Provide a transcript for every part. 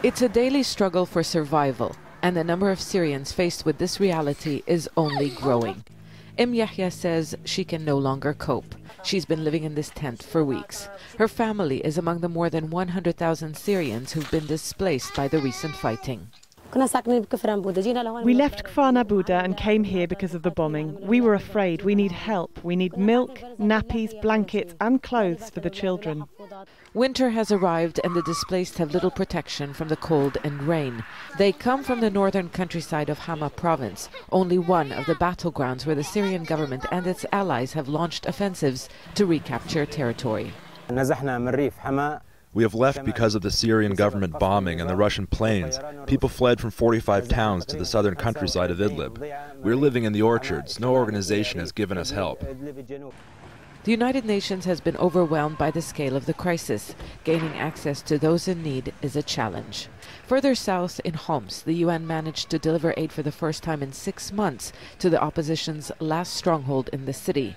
It's a daily struggle for survival, and the number of Syrians faced with this reality is only growing. Yahya says she can no longer cope. She's been living in this tent for weeks. Her family is among the more than 100,000 Syrians who've been displaced by the recent fighting. We left Kfar Nabuda and came here because of the bombing. We were afraid. We need help. We need milk, nappies, blankets and clothes for the children. Winter has arrived and the displaced have little protection from the cold and rain. They come from the northern countryside of Hama province, only one of the battlegrounds where the Syrian government and its allies have launched offensives to recapture territory. We have left because of the Syrian government bombing and the Russian planes. People fled from 45 towns to the southern countryside of Idlib. We're living in the orchards. No organization has given us help. The United Nations has been overwhelmed by the scale of the crisis. Gaining access to those in need is a challenge. Further south in Homs, the UN managed to deliver aid for the first time in 6 months to the opposition's last stronghold in the city.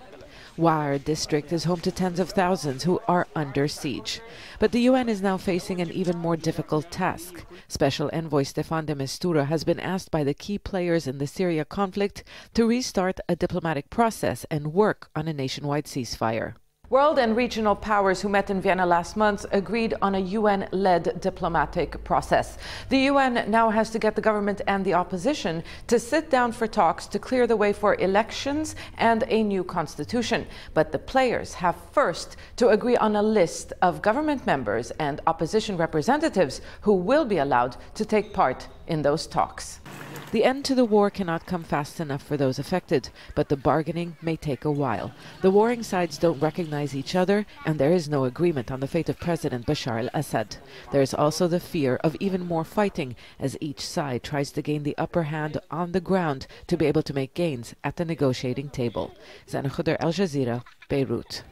War district is home to tens of thousands who are under siege. But the UN is now facing an even more difficult task. Special Envoy Staffan de Mistura has been asked by the key players in the Syria conflict to restart a diplomatic process and work on a nationwide ceasefire. World and regional powers who met in Vienna last month agreed on a UN-led diplomatic process. The UN now has to get the government and the opposition to sit down for talks to clear the way for elections and a new constitution. But the players have first to agree on a list of government members and opposition representatives who will be allowed to take part in those talks. The end to the war cannot come fast enough for those affected, but the bargaining may take a while. The warring sides don't recognize each other, and there is no agreement on the fate of President Bashar al-Assad. There is also the fear of even more fighting as each side tries to gain the upper hand on the ground to be able to make gains at the negotiating table. Zeina Khodr, Al Jazeera, Beirut.